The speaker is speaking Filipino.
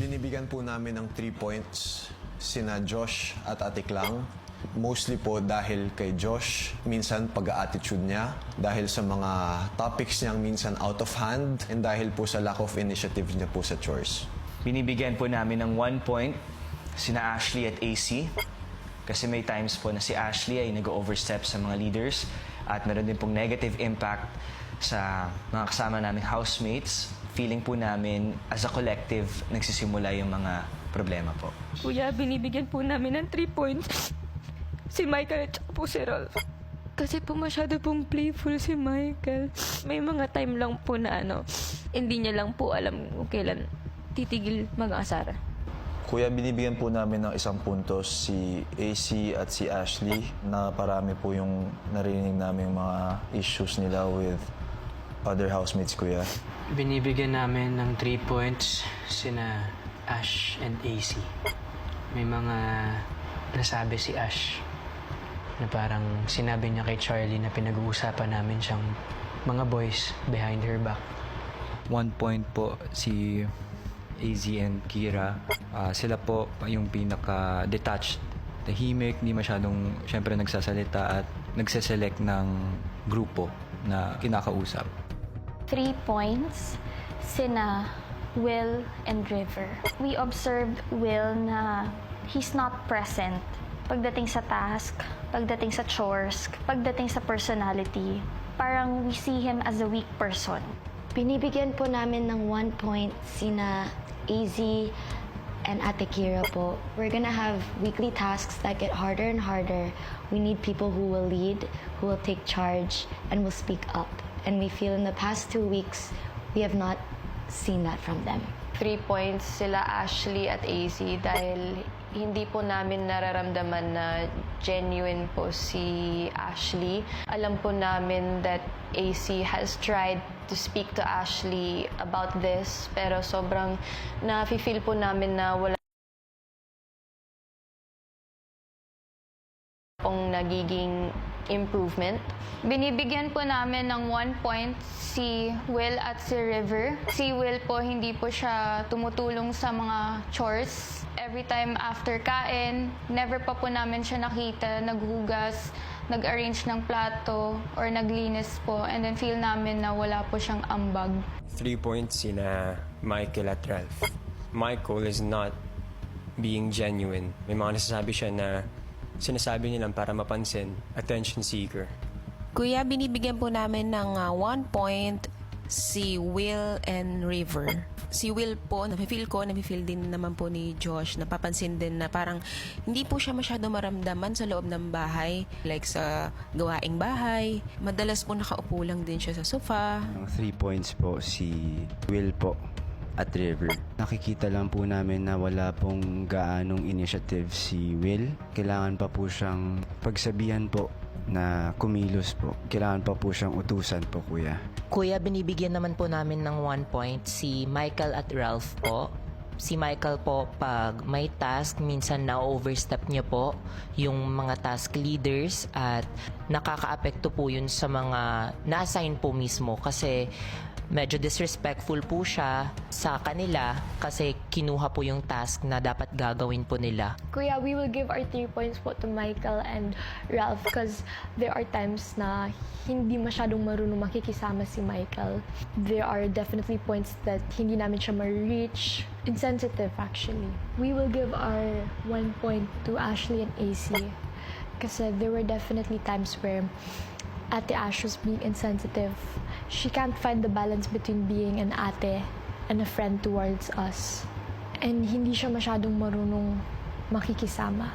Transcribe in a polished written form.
binibigyan po namin ng 3 points sina Josh at Ate Klang. Mostly po dahil kay Josh, minsan pag-attitude niya, dahil sa mga topics niyang minsan out of hand, and dahil po sa lack of initiative niya po sa chores. Binibigyan po namin ng 1 point sina Ashley at AC. Kasi may times po na si Ashley ay nag-overstep sa mga leaders at meron din pong negative impact sa mga kasama naming housemates. Feeling po namin, as a collective, nagsisimula yung mga problema po. Kuya, binibigyan po namin ng 3 points si Michael at po si Rolf. Kasi po masyado pong playful si Michael. May mga time lang po na hindi niya lang po alam kung kailan titigil mag-asara. Kuya, binibigyan po namin ng 1 puntos si AC at si Ashley na parami po yung narinig namin mga issues nila with other housemates, Kuya. Binibigyan namin ng 3 points sina Ash and AC. May mga nasabi si Ash na parang sinabi niya kay Charlie na pinag-uusapan namin siyang mga boys behind her back. 1 point po si AZ and Kira. Sila po yung pinaka-detached, tahimik, di masyadong syempre nagsasalita at nagseselect ng grupo na kinakausap. 3 points sina Will and River. We observed Will na he's not present pagdating sa task, pagdating sa chores, pagdating sa personality. Parang we see him as a weak person. Binibigyan po namin ng 1 point sina AZ and Ate Kira po. We're gonna have weekly tasks that get harder and harder. We need people who will lead, who will take charge, and will speak up. And we feel in the past 2 weeks, we have not seen that from them. 3 points sila Ashley at AZ dahil hindi po namin nararamdaman na genuine po si Ashley. Alam po namin that AC has tried to speak to Ashley about this pero sobrang na-feel po namin na wala pong nagiging improvement. Binibigyan po namin ng 1 point si Will at si River. Si Will po, hindi po siya tumutulong sa mga chores. Every time after kain, never pa po namin siya nakita naghugas, nag-arrange ng plato, or naglinis po. And then feel namin na wala po siyang ambag. 3 points sina Michael at Ralph. Michael is not being genuine. May mga nasasabi siya na sinasabi nilang para mapansin, attention seeker. Kuya, binibigyan po namin ng 1 point si Will and River. Si Will po, nafe-feel din naman po ni Josh, napapansin din na parang hindi po siya masyado maramdaman sa loob ng bahay, like sa gawaing bahay. Madalas po nakaupo lang din siya sa sofa. 3 points po si Will po at River. Nakikita lang po namin na wala pong gaanong initiative si Will. Kailangan pa po siyang pagsabihan po na kumilos po. Kailangan pa po siyang utusan po, Kuya. Kuya, binibigyan naman po namin ng 1 point si Michael at Ralph po. Si Michael po, pag may task, minsan na-overstep niya po yung mga task leaders at nakaka-apekto po yun sa mga na-assign po mismo kasi medyo disrespectful po siya sa kanila kasi kinuha po yung task na dapat gagawin po nila. Kuya, we will give our 3 points po to Michael and Ralph because there are times na hindi masyadong marunong makikisama si Michael. There are definitely points that hindi namin siya ma-reach. Insensitive, actually. We will give our 1 point to Ashley and AC kasi there were definitely times where Ate Ash was being insensitive. She can't find the balance between being an ate and a friend towards us. And hindi siya masyadong marunong makikisama.